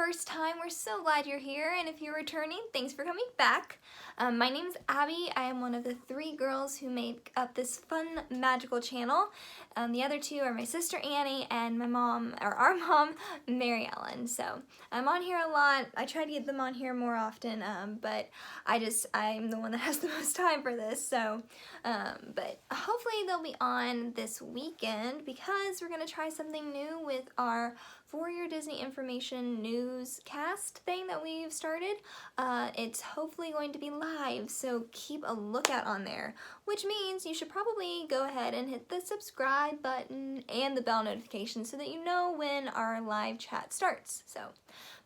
first time, we're so glad you're here, and if you're returning, thanks for coming back. My name's Abby. I am one of the 3 girls who make up this fun, magical channel. The other 2 are my sister Annie and my mom, or our mom, Mary Ellen. So I'm on here a lot. I try to get them on here more often, but I'm the one that has the most time for this. So, but hopefully they'll be on this weekend because we're gonna try something new with our For Your Disney Information newscast thing that we've started. It's hopefully going to be live, so keep a lookout on there, which means you should probably go ahead and hit the subscribe button and the bell notification so that you know when our live chat starts. So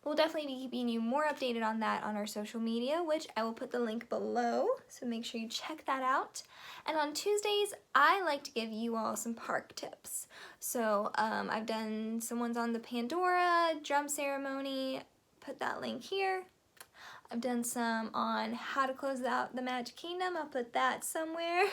we'll definitely be keeping you more updated on that on our social media, which I will put the link below, so make sure you check that out. And on Tuesdays, I like to give you all some park tips. So I've done some ones on the Pandora drum ceremony, put that link here. I've done some on how to close out the Magic Kingdom, I'll put that somewhere.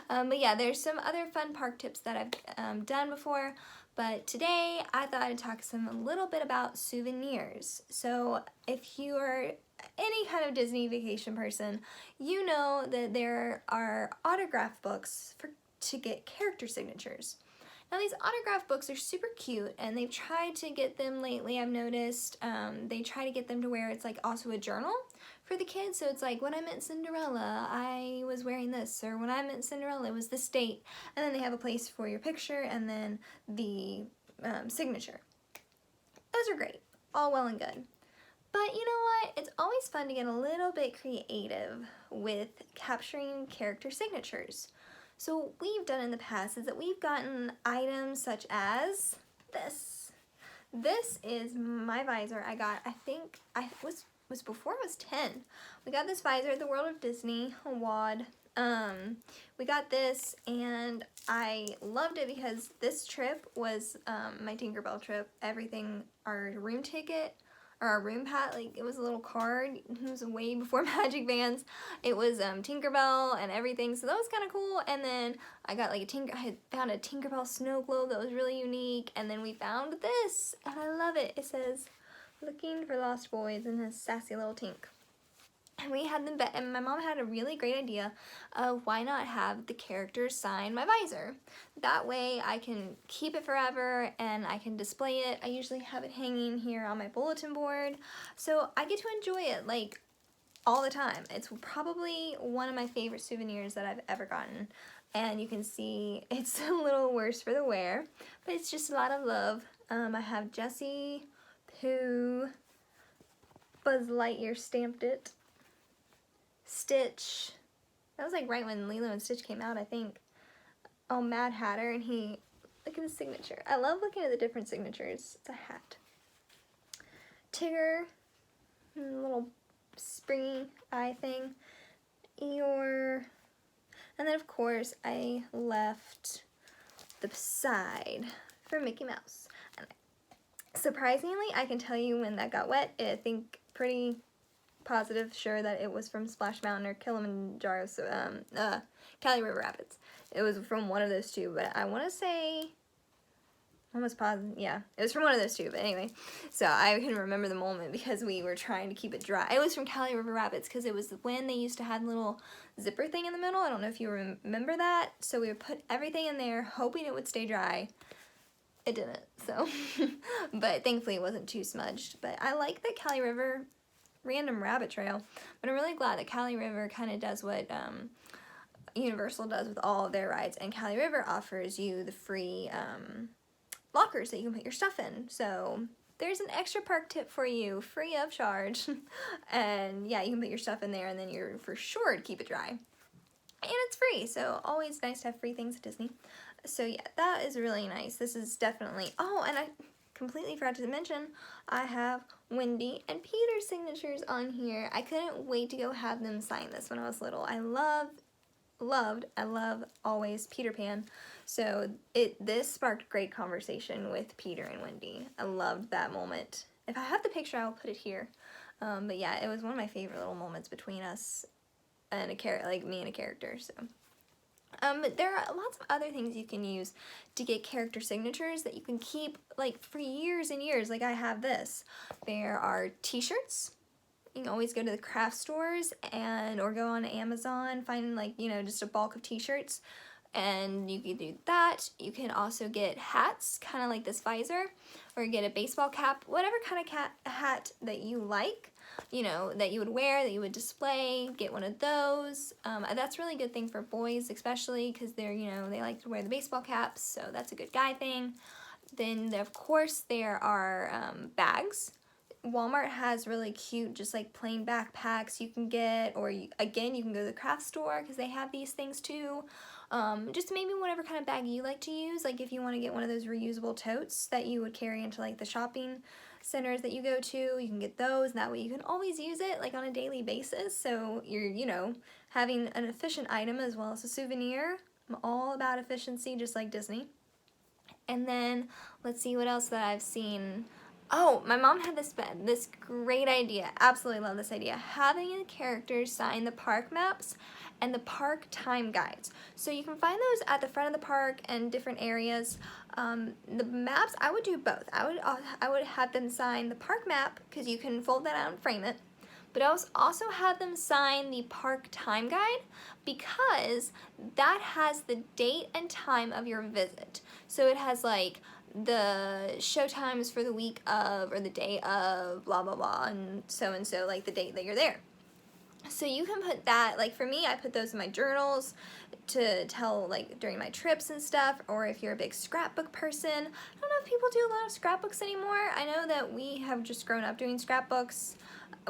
But yeah, there's some other fun park tips that I've done before. But today I thought I'd talk a little bit about souvenirs. So if you are any kind of Disney vacation person, you know that there are autograph books to get character signatures. Now these autograph books are super cute, and they've tried to get them lately, I've noticed. They try to get them to where it's like also a journal for the kids. So it's like, when I met Cinderella, I was wearing this, or when I met Cinderella, it was this date. And then they have a place for your picture and then the signature. Those are great, all well and good. But you know what? It's always fun to get a little bit creative with capturing character signatures. So what we've done in the past is that we've gotten items such as this. This is my visor I got, I think, was before I was 10. We got this visor at the World of Disney, a wad. We got this, and I loved it because this trip was my Tinkerbell trip. Everything, our room ticket, or our room pat, like it was a little card. It was way before Magic Bands. It was Tinkerbell and everything, so that was kind of cool. And then I got like I had found a Tinkerbell snow globe that was really unique. And then we found this, and I love it. It says, "Looking for Lost Boys," and this sassy little Tink. And we had them, and my mom had a really great idea of why not have the characters sign my visor. That way I can keep it forever and I can display it. I usually have it hanging here on my bulletin board, so I get to enjoy it like all the time. It's probably one of my favorite souvenirs that I've ever gotten. And you can see it's a little worse for the wear, but it's just a lot of love. I have Jessie, Pooh, Buzz Lightyear stamped it. Stitch, that was like right when Lilo and Stitch came out, I think. Oh, Mad Hatter, and look at his signature. I love looking at the different signatures. It's a hat. Tigger, little springy eye thing. Eeyore, and then of course I left the side for Mickey Mouse. And surprisingly, I can tell you when that got wet. I think pretty positive sure that it was from Splash Mountain or Kilimanjaro, so Cali River Rapids. It was from one of those 2, but I want to say, almost positive, yeah, it was from one of those 2, but anyway, so I can remember the moment because we were trying to keep it dry. It was from Cali River Rapids because it was when they used to have a little zipper thing in the middle. I don't know if you remember that, so we would put everything in there hoping it would stay dry. It didn't, so, but thankfully it wasn't too smudged. But I like that Cali River random rabbit trail, but I'm really glad that Cali River kind of does what Universal does with all of their rides, and Cali River offers you the free lockers that you can put your stuff in. So there's an extra park tip for you, free of charge. And yeah, you can put your stuff in there, and then you're for sure to keep it dry. And it's free, so always nice to have free things at Disney. So yeah, that is really nice. This is definitely, oh, and I completely forgot to mention, I have Wendy and Peter's signatures on here. I couldn't wait to go have them sign this when I was little. I love always Peter Pan. So this sparked great conversation with Peter and Wendy. I loved that moment. If I have the picture, I'll put it here. But yeah, it was one of my favorite little moments between us and like me and a character. So But there are lots of other things you can use to get character signatures that you can keep like for years and years. Like I have this. There are t-shirts. You can always go to the craft stores or go on Amazon, find like, you know, just a bulk of t-shirts, and you can do that. You can also get hats, kind of like this visor, or get a baseball cap, whatever kind of hat that you like, you know, that you would wear, that you would display, get one of those. That's a really good thing for boys, especially because they're, you know, they like to wear the baseball caps, so that's a good guy thing. Then, of course, there are bags. Walmart has really cute, just like plain backpacks you can get, or again, you can go to the craft store because they have these things too. Just maybe whatever kind of bag you like to use, like if you want to get one of those reusable totes that you would carry into like the shopping centers that you go to, you can get those, and that way you can always use it like on a daily basis, so you're, you know, having an efficient item as well as a souvenir. I'm all about efficiency, just like Disney. And then, let's see what else that I've seen. Oh, my mom had this great idea. Absolutely love this idea. Having the characters sign the park maps and the park time guides. So you can find those at the front of the park and different areas. The maps, I would do both. I would have them sign the park map because you can fold that out and frame it. But I also have them sign the park time guide because that has the date and time of your visit. So it has like the show times for the week of or the day of blah blah blah and so, like the date that you're there. So you can put that, like for me, I put those in my journals to tell like during my trips and stuff, or if you're a big scrapbook person. I don't know if people do a lot of scrapbooks anymore. I know that we have just grown up doing scrapbooks.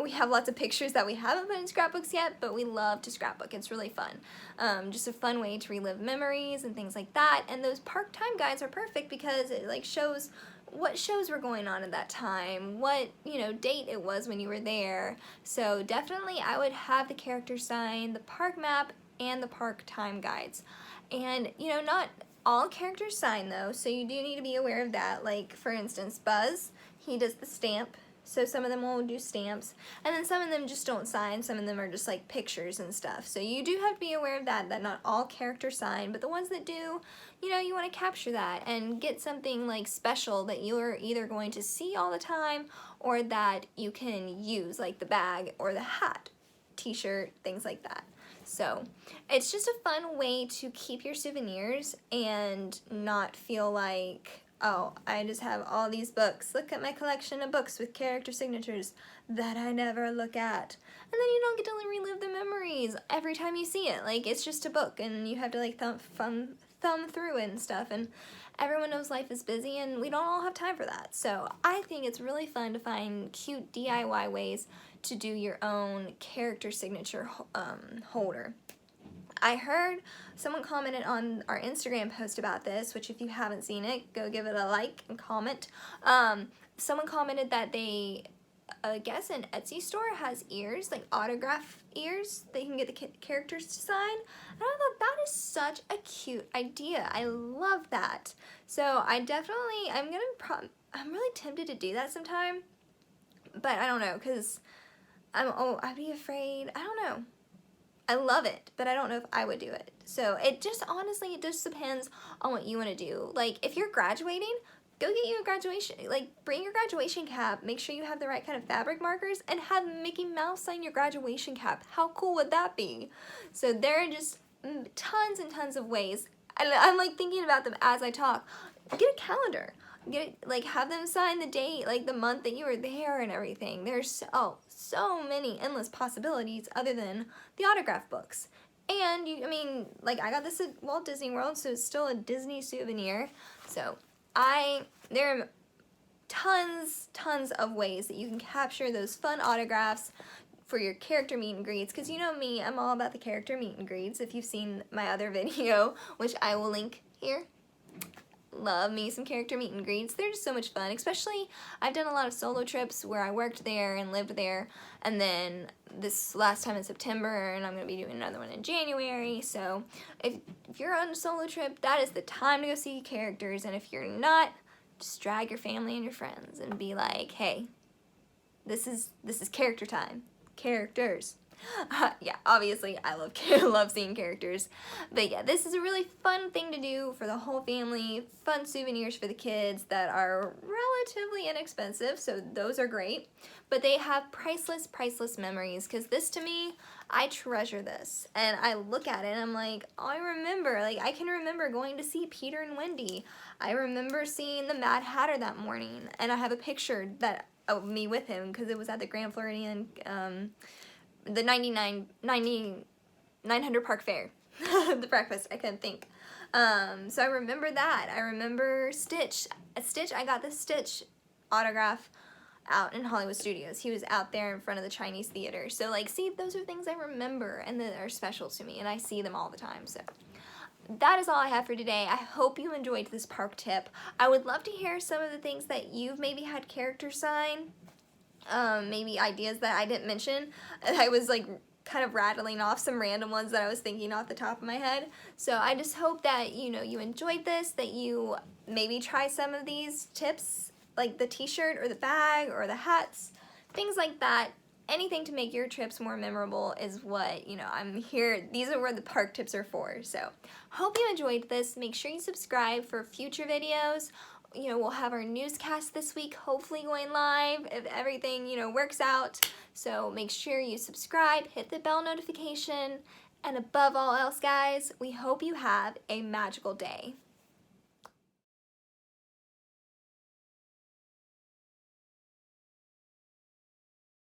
We have lots of pictures that we haven't put in scrapbooks yet, but we love to scrapbook. It's really fun. Just a fun way to relive memories and things like that. And those park time guides are perfect because it like shows what shows were going on at that time, what, you know, date it was when you were there. So definitely I would have the character sign the park map and the park time guides. And, you know, not all characters sign though, so you do need to be aware of that. Like, for instance, Buzz, he does the stamp. So some of them will do stamps, and then some of them just don't sign. Some of them are just like pictures and stuff. So you do have to be aware of that not all characters sign, but the ones that do, you know, you want to capture that and get something like special that you're either going to see all the time or that you can use, like the bag or the hat, t-shirt, things like that. So it's just a fun way to keep your souvenirs and not feel like, oh, I just have all these books. Look at my collection of books with character signatures that I never look at. And then you don't get to relive the memories every time you see it. Like, it's just a book, and you have to, like, thumb through it and stuff. And everyone knows life is busy, and we don't all have time for that. So I think it's really fun to find cute DIY ways to do your own character signature holder. I heard someone commented on our Instagram post about this, which if you haven't seen it, go give it a like and comment. Someone commented that they, I guess an Etsy store has ears, like autograph ears that you can get the characters to sign. And I thought that is such a cute idea. I love that. So I definitely, I'm really tempted to do that sometime, but I don't know, because I'd be afraid. I don't know. I love it, but I don't know if I would do it. So it just, honestly, it just depends on what you want to do. Like, if you're graduating, go get you a graduation, like, bring your graduation cap, make sure you have the right kind of fabric markers, and have Mickey Mouse sign your graduation cap. How cool would that be? So there are just tons and tons of ways. And I'm, like, thinking about them as I talk. Get a calendar. Have them sign the date, like the month that you were there and everything. There's so many endless possibilities other than the autograph books. And I got this at Walt Disney World, so it's still a Disney souvenir. So there are tons of ways that you can capture those fun autographs for your character meet and greets, because you know me, I'm all about the character meet and greets. If you've seen my other video, which I will link here. Love me some character meet and greets. They're just so much fun, especially I've done a lot of solo trips where I worked there and lived there, and then this last time in September, and I'm going to be doing another one in January. So if you're on a solo trip, that is the time to go see characters, and if you're not, just drag your family and your friends and be like, hey, this is character time. Characters. Yeah, obviously I love seeing characters. But yeah, this is a really fun thing to do for the whole family. Fun souvenirs for the kids that are relatively inexpensive, so those are great. But they have priceless memories, because this to me, I treasure this. And I look at it and I'm like, oh, I can remember going to see Peter and Wendy. I remember seeing the Mad Hatter that morning, and I have a picture of me with him because it was at the Grand Floridian, the 900 Park Fair, the breakfast, I couldn't think. So I remember that. I remember Stitch. I got the Stitch autograph out in Hollywood Studios. He was out there in front of the Chinese theater. So like, see, those are things I remember and that are special to me, and I see them all the time. So that is all I have for today. I hope you enjoyed this park tip. I would love to hear some of the things that you've maybe had characters sign. Maybe ideas that I didn't mention. I was like kind of rattling off some random ones that I was thinking off the top of my head. So I just hope that, you know, you enjoyed this, that you maybe try some of these tips, like the t-shirt or the bag or the hats, things like that. Anything to make your trips more memorable is what, you know, I'm here. These are where the park tips are for. So hope you enjoyed this. Make sure you subscribe for future videos. You know, we'll have our newscast this week, hopefully going live if everything, you know, works out. So make sure you subscribe, hit the bell notification, and above all else, guys, we hope you have a magical day.